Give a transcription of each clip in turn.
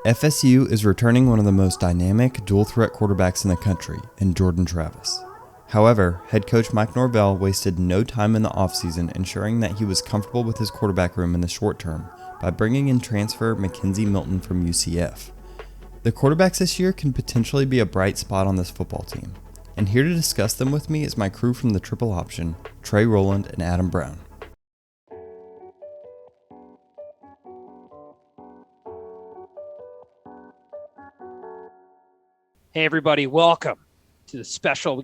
FSU is returning one of the most dynamic dual-threat quarterbacks in the country in Jordan Travis. However, head coach Mike Norvell wasted no time in the offseason ensuring that he was comfortable with his quarterback room in the short term by bringing in transfer McKenzie Milton from UCF. The quarterbacks this year can potentially be a bright spot on this football team, and here to discuss them with me is my crew from the triple option, Trey, Rowland, and Adam Brown. Hey everybody, welcome to the special.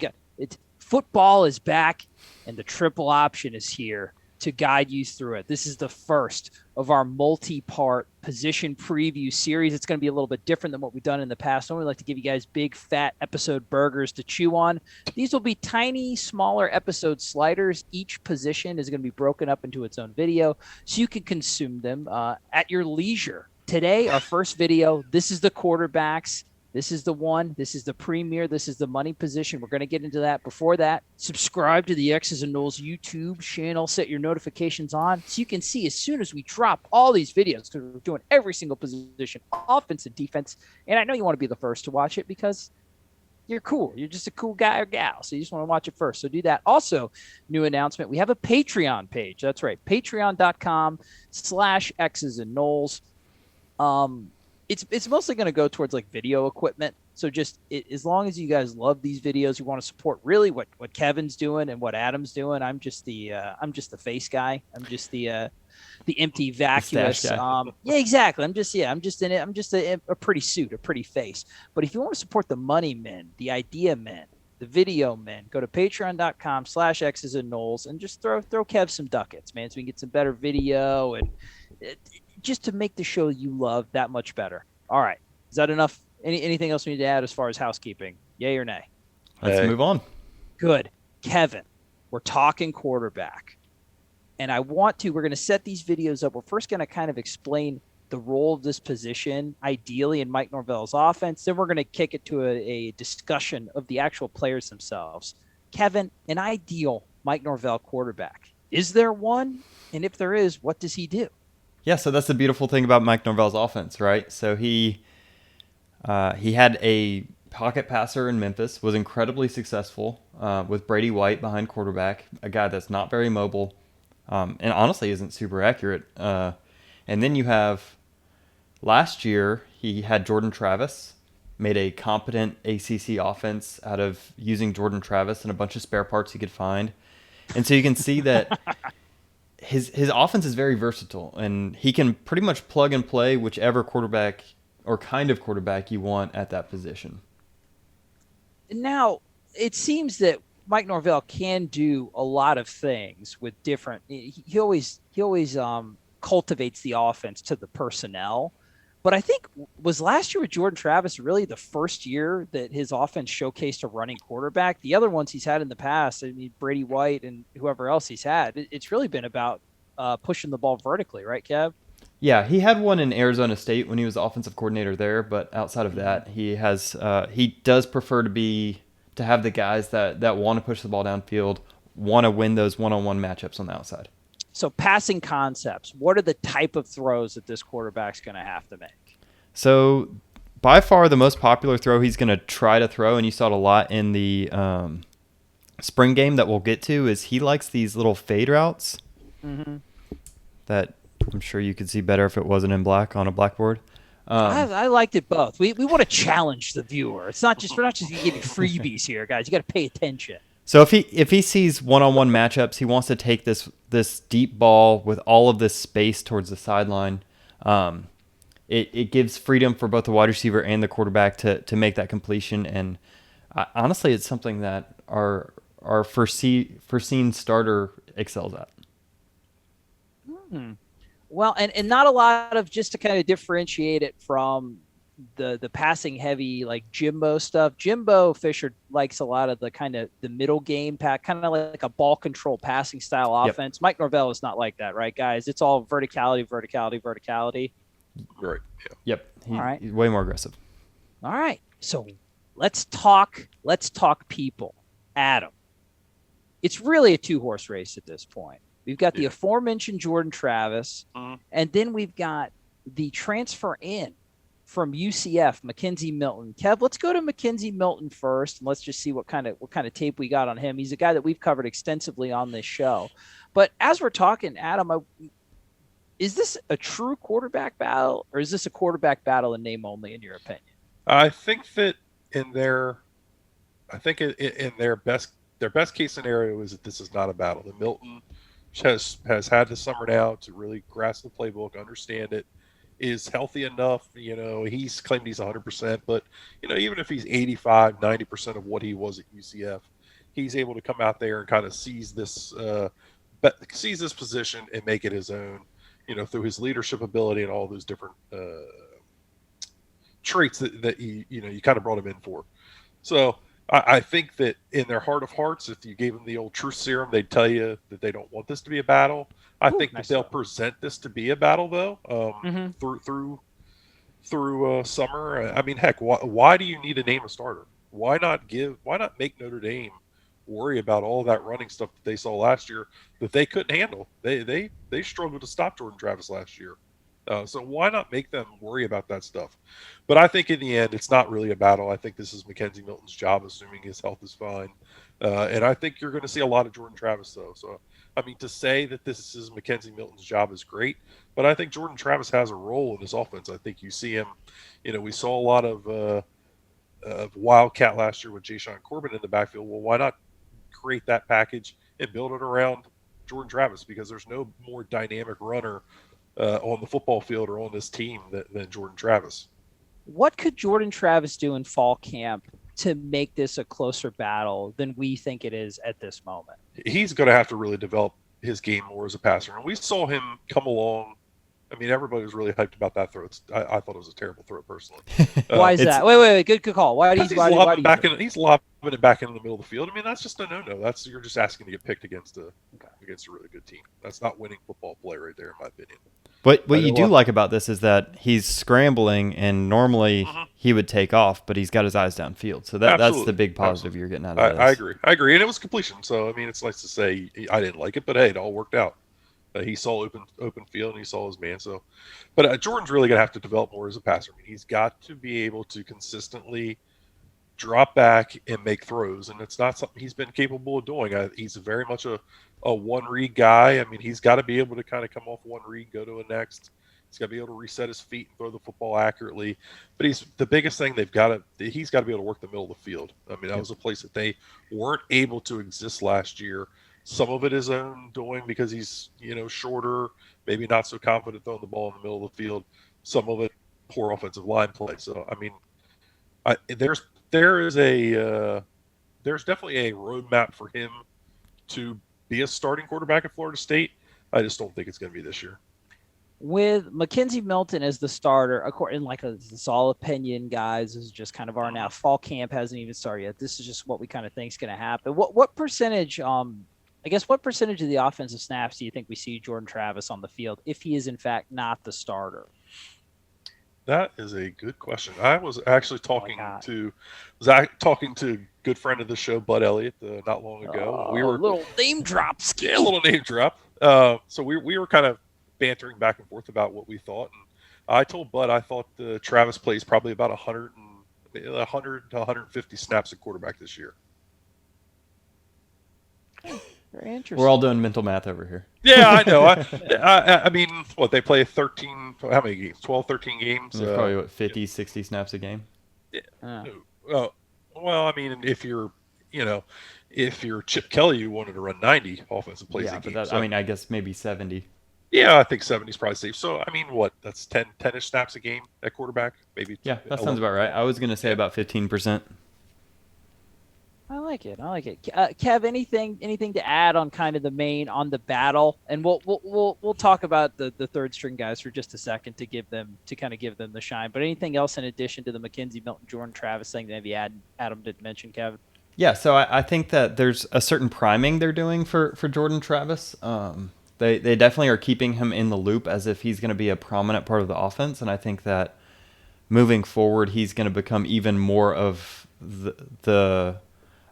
Football is back and the triple option is here to guide you through it. This is the first of our multi-part position preview series. It's going to be a little bit different than what we've done in the past. I only like to give you guys big fat episode burgers to chew on. These will be tiny, smaller episode sliders. Each position is going to be broken up into its own video so you can consume them at your leisure. Today, our first video, this is the quarterbacks. This is the one. This is the premier. This is the money position. We're going to get into that. Before that, subscribe to the X's and Knowles YouTube channel. Set your notifications on so you can see as soon as we drop all these videos, because we're doing every single position, offense and defense. And I know you want to be the first to watch it because you're cool. You're just a cool guy or gal. So you just want to watch it first. So do that. Also, new announcement. We have a Patreon page. That's right. Patreon.com/X's and Knowles. It's mostly going to go towards like video equipment. So just as long as you guys love these videos, you want to support really what Kevin's doing and what Adam's doing. I'm just the face guy. I'm just the empty vacuous. Yeah, exactly. I'm just a pretty suit, a pretty face. But if you want to support the money men, the idea men, the video men, go to patreon.com/X's and Knowles and just throw Kev some ducats, man, so we can get some better video and just to make the show you love that much better. All right. Is that enough? Anything else we need to add as far as housekeeping? Yay or nay? Let's move on. Good. Kevin, we're talking quarterback. And we're going to set these videos up. We're first going to kind of explain the role of this position, ideally in Mike Norvell's offense. Then we're going to kick it to a discussion of the actual players themselves. Kevin, an ideal Mike Norvell quarterback. Is there one? And if there is, what does he do? Yeah, so that's the beautiful thing about Mike Norvell's offense, right? So he had a pocket passer in Memphis, was incredibly successful with Brady White behind quarterback, a guy that's not very mobile and honestly isn't super accurate. And then you have last year, he had Jordan Travis, made a competent ACC offense out of using Jordan Travis and a bunch of spare parts he could find. And so you can see that his offense is very versatile, and he can pretty much plug and play whichever quarterback or kind of quarterback you want at that position. Now, it seems that Mike Norvell can do a lot of things with different. He always cultivates the offense to the personnel. But I think was last year with Jordan Travis really the first year that his offense showcased a running quarterback. The other ones he's had in the past, I mean, Brady White and whoever else he's had, it's really been about pushing the ball vertically, right, Kev? Yeah, he had one in Arizona State when he was offensive coordinator there, but outside of that, he does prefer to have the guys that want to push the ball downfield, want to win those one-on-one matchups on the outside. So passing concepts, what are the type of throws that this quarterback's going to have to make? So by far the most popular throw he's going to try to throw, and you saw it a lot in the spring game that we'll get to, is he likes these little fade routes that I'm sure you could see better if it wasn't in black on a blackboard. I liked it both. We want to challenge the viewer. We're not just going to give you freebies here, guys. You got to pay attention. So if he sees one-on-one matchups, he wants to take this deep ball with all of this space towards the sideline. It gives freedom for both the wide receiver and the quarterback to make that completion. And honestly, it's something that our foreseen starter excels at. Well, and not a lot of, just to kind of differentiate it from the passing heavy like Jimbo stuff. Jimbo Fisher likes a lot of the kind of the middle game pack, kind of like a ball control passing style offense. Mike Norvell is not like that, right, guys? It's all verticality. Right. Yeah. Yep. He's way more aggressive. All right. So let's talk people. Adam. It's really a 2-horse race at this point. We've got the aforementioned Jordan Travis, and then we've got the transfer in from UCF, McKenzie Milton. Kev, let's go to McKenzie Milton first, and let's just see what kind of tape we got on him. He's a guy that we've covered extensively on this show. But as we're talking, Adam, is this a true quarterback battle, or is this a quarterback battle in name only, in your opinion? I think that in their best case scenario is that this is not a battle. That Milton has had the summer now to really grasp the playbook, understand it, is healthy enough. He's claimed he's 100%, but even if he's 85, 90% of what he was at UCF, he's able to come out there and kind of seize this position and make it his own. Through his leadership ability and all those different traits that you kind of brought him in for. So I think that in their heart of hearts, if you gave them the old truth serum, they'd tell you that they don't want this to be a battle. I think that they'll present this to be a battle, though, through summer. I mean, heck, why do you need to name a starter? Why not make Notre Dame worry about all that running stuff that they saw last year that they couldn't handle? They struggled to stop Jordan Travis last year. So why not make them worry about that stuff? But I think in the end, it's not really a battle. I think this is McKenzie Milton's job, assuming his health is fine. And I think you're going to see a lot of Jordan Travis, though. So, I mean, to say that this is McKenzie Milton's job is great, but I think Jordan Travis has a role in this offense. I think you see him, we saw a lot of Wildcat last year with Jayshon Corbin in the backfield. Well, why not create that package and build it around Jordan Travis? Because there's no more dynamic runner on the football field or on this team than Jordan Travis. What could Jordan Travis do in fall camp to make this a closer battle than we think it is at this moment? He's going to have to really develop his game more as a passer. And we saw him come along. I mean, everybody was really hyped about that throw. I thought it was a terrible throw, personally. Why is that? Wait. Good call. He's lobbing it back in the middle of the field. I mean, that's just a no-no. You're just asking to get picked against a really good team. That's not winning football play right there, in my opinion. But what you do like about this is that he's scrambling, and normally he would take off, but he's got his eyes downfield. So that's the big positive you're getting out of this. I agree. And it was completion. So, I mean, it's nice to say I didn't like it, but hey, it all worked out. He saw open field, and he saw his man. So, but Jordan's really going to have to develop more as a passer. I mean, he's got to be able to consistently drop back and make throws, and it's not something he's been capable of doing. He's very much a one read guy. I mean, he's got to be able to kind of come off one read, go to a next. He's got to be able to reset his feet and throw the football accurately. But the biggest thing he's got to be able to work the middle of the field. I mean, that was a place that they weren't able to exist last year. Some of it his own doing because he's shorter, maybe not so confident throwing the ball in the middle of the field. Some of it poor offensive line play. So I mean, there's definitely a roadmap for him to be a starting quarterback at Florida State. I just don't think it's going to be this year. With McKenzie Milton as the starter, according this is all opinion, guys. This is just kind of our now. Fall camp hasn't even started yet. This is just what we kind of think is going to happen. What percentage? What percentage of the offensive snaps do you think we see Jordan Travis on the field if he is in fact not the starter? That is a good question. I was actually talking to a good friend of the show, Bud Elliott, not long ago. We were a little name drop. Yeah, a little name drop. So we were kind of bantering back and forth about what we thought, and I told Bud I thought Travis plays probably about 100 to 150 snaps at quarterback this year. Very interesting. We're all doing mental math over here. Yeah, I know. I mean, they play 13, how many games? 12, 13 games? There's probably, 50, 60 snaps a game? Yeah. Well, I mean, if you're Chip Kelly, you wanted to run 90 offensive plays a game. I mean, I guess maybe 70. Yeah, I think 70 is probably safe. So, I mean, that's 10-ish snaps a game at quarterback? Maybe. Yeah, that sounds about right. I was going to say about 15%. I like it. Kev, anything to add on kind of the battle? And we'll talk about the third string guys for just a second to give them the shine. But anything else in addition to the McKenzie Milton, Jordan Travis thing that maybe Adam didn't mention, Kevin? Yeah, so I think that there's a certain priming they're doing for Jordan Travis. They definitely are keeping him in the loop as if he's going to be a prominent part of the offense, and I think that moving forward, he's going to become even more of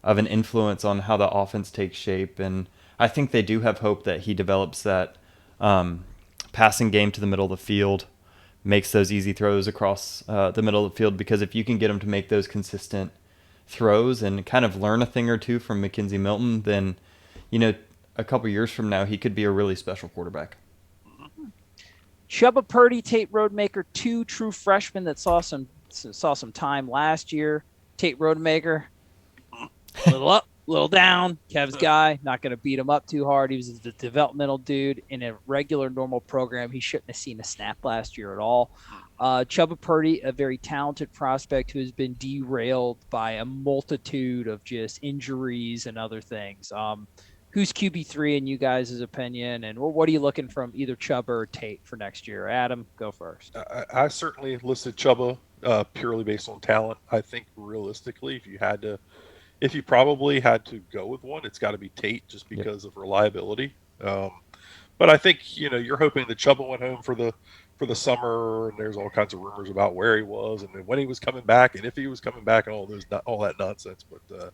an influence on how the offense takes shape. And I think they do have hope that he develops that passing game to the middle of the field, makes those easy throws across the middle of the field, because if you can get him to make those consistent throws and kind of learn a thing or two from McKenzie Milton, then, a couple years from now, he could be a really special quarterback. Chubba, Purdy, Tate, Rodemaker, 2 true freshmen that saw some time last year. Tate, Rodemaker, a little up, a little down. Kev's guy, not going to beat him up too hard. He was a developmental dude. In a regular, normal program, he shouldn't have seen a snap last year at all. Chubba Purdy, a very talented prospect who has been derailed by a multitude of just injuries and other things. Who's QB3 in you guys' opinion, and what are you looking from either Chubba or Tate for next year? Adam, go first. I certainly listed Chubba purely based on talent. I think realistically, if you probably had to go with one, it's got to be Tate, just because of reliability. But I think you're hoping that Chubba went home for the summer, and there's all kinds of rumors about where he was and when he was coming back and if he was coming back and all that nonsense. But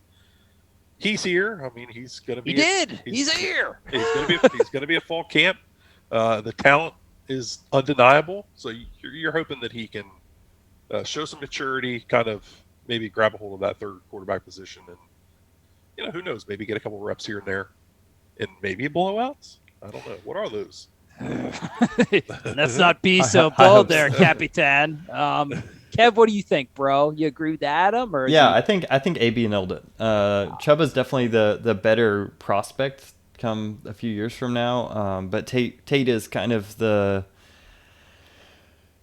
he's here. I mean, he's going to be. He's here. He's going to be a fall camp. The talent is undeniable. So you're hoping that he can show some maturity, kind of maybe grab a hold of that third quarterback position, and who knows, maybe get a couple reps here and there, and maybe blowouts. I don't know. What are those? Let's not be so bold there, Capitan. Kev, what do you think, bro? You agree with Adam? Or I think AB nailed it. Chubba's definitely the better prospect come a few years from now. But Tate is kind of the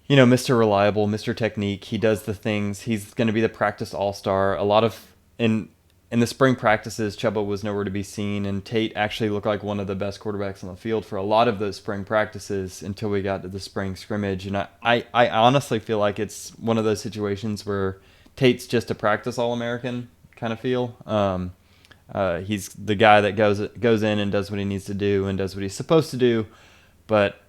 Mr. Reliable, Mr. Technique. He does the things. He's going to be the practice all-star. A lot of in the spring practices, Chubba was nowhere to be seen, and Tate actually looked like one of the best quarterbacks on the field for a lot of those spring practices until we got to the spring scrimmage. And I honestly feel like it's one of those situations where Tate's just a practice All-American kind of feel. He's the guy that goes in and does what he needs to do and does what he's supposed to do, but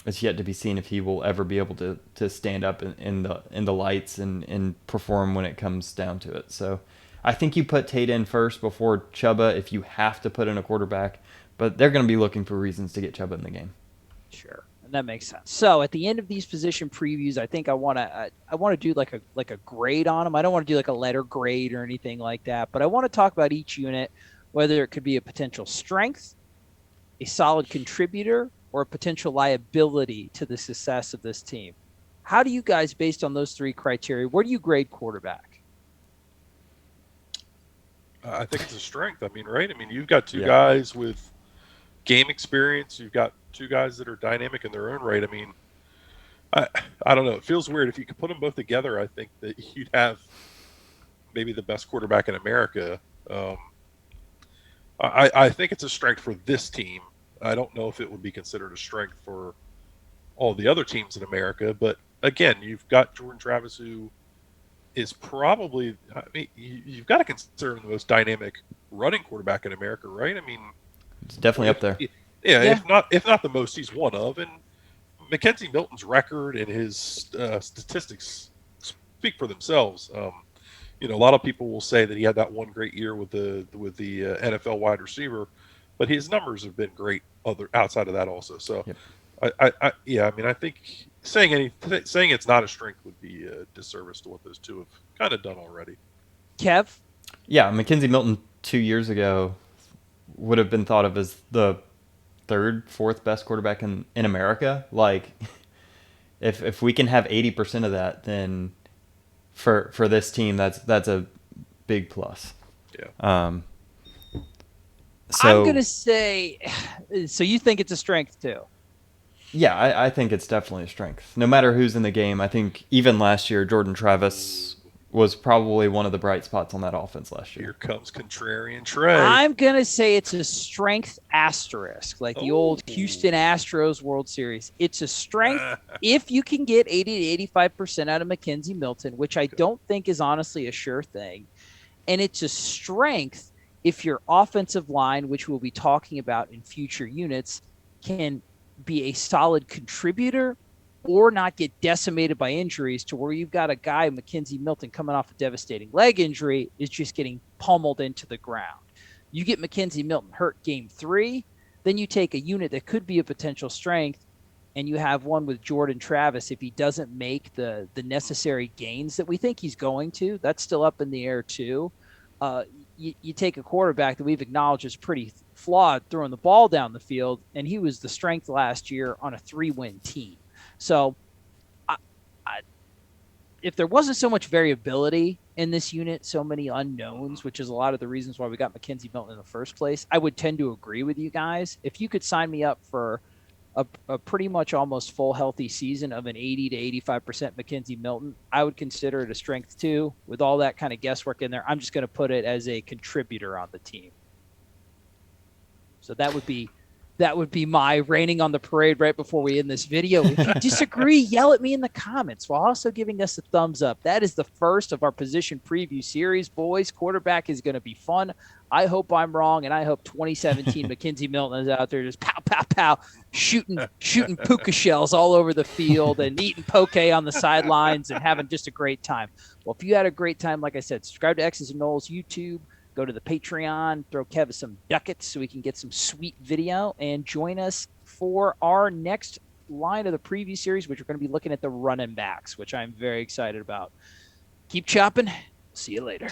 it's yet to be seen if he will ever be able to stand up in the lights and perform when it comes down to it. So I think you put Tate in first before Chubba if you have to put in a quarterback, but they're going to be looking for reasons to get Chubba in the game. Sure, and that makes sense. So at the end of these position previews, I think I want to do like a grade on them. I don't want to do like a letter grade or anything like that, but I want to talk about each unit, whether it could be a potential strength, a solid contributor, or a potential liability to the success of this team. How do you guys, based on those 3 criteria, where do you grade quarterback? I think it's a strength. I mean, right? I mean, you've got 2 guys with game experience. You've got 2 guys that are dynamic in their own right. I mean, I don't know. It feels weird. If you could put them both together, I think that you'd have maybe the best quarterback in America. I think it's a strength for this team. I don't know if it would be considered a strength for all the other teams in America. But, again, you've got Jordan Travis, who is probably, I mean, you've got to consider him the most dynamic running quarterback in America, right? I mean, it's definitely up there. Yeah, if not the most, he's one of. And McKenzie Milton's record and his statistics speak for themselves. A lot of people will say that he had that one great year with the NFL wide receiver, but his numbers have been great outside of that also. So, yep. I think saying it's not a strength would be a disservice to what those 2 have kind of done already. Kev? Yeah, McKenzie Milton 2 years ago would have been thought of as the 3rd, 4th best quarterback in America. Like, if we can have 80% of that, then for this team, that's a big plus. Yeah. So I'm gonna say, so you think it's a strength too? Yeah, I think it's definitely a strength. No matter who's in the game, I think even last year, Jordan Travis was probably one of the bright spots on that offense last year. Here comes contrarian Trey. I'm going to say it's a strength asterisk, like the old Houston Astros World Series. It's a strength if you can get 80 to 85% out of McKenzie Milton, which I don't think is honestly a sure thing. And it's a strength if your offensive line, which we'll be talking about in future units, can be a solid contributor or not get decimated by injuries to where you've got a guy, McKenzie Milton, coming off a devastating leg injury, is just getting pummeled into the ground. You get McKenzie Milton hurt game 3, then you take a unit that could be a potential strength and you have one with Jordan Travis, if he doesn't make the necessary gains that we think he's going to, that's still up in the air too. You take a quarterback that we've acknowledged is pretty flawed throwing the ball down the field, and he was the strength last year on a 3-win team. So if there wasn't so much variability in this unit, so many unknowns, which is a lot of the reasons why we got McKenzie Milton in the first place, I would tend to agree with you guys. If you could sign me up for a pretty much almost full healthy season of an 80 to 85% McKenzie Milton, I would consider it a strength 2 with all that kind of guesswork in there. I'm just going to put it as a contributor on the team. So that would be my raining on the parade right before we end this video. If you disagree, yell at me in the comments while also giving us a thumbs up. That is the first of our position preview series, boys. Quarterback is going to be fun. I hope I'm wrong, and I hope 2017 McKenzie Milton is out there just pow, pow, pow, shooting puka shells all over the field and eating poke on the sidelines and having just a great time. Well, if you had a great time, like I said, subscribe to X's and Knowles YouTube. Go to the Patreon, throw Kev some ducats so we can get some sweet video, and join us for our next line of the preview series, which we're going to be looking at the running backs, which I'm very excited about. Keep chopping. See you later.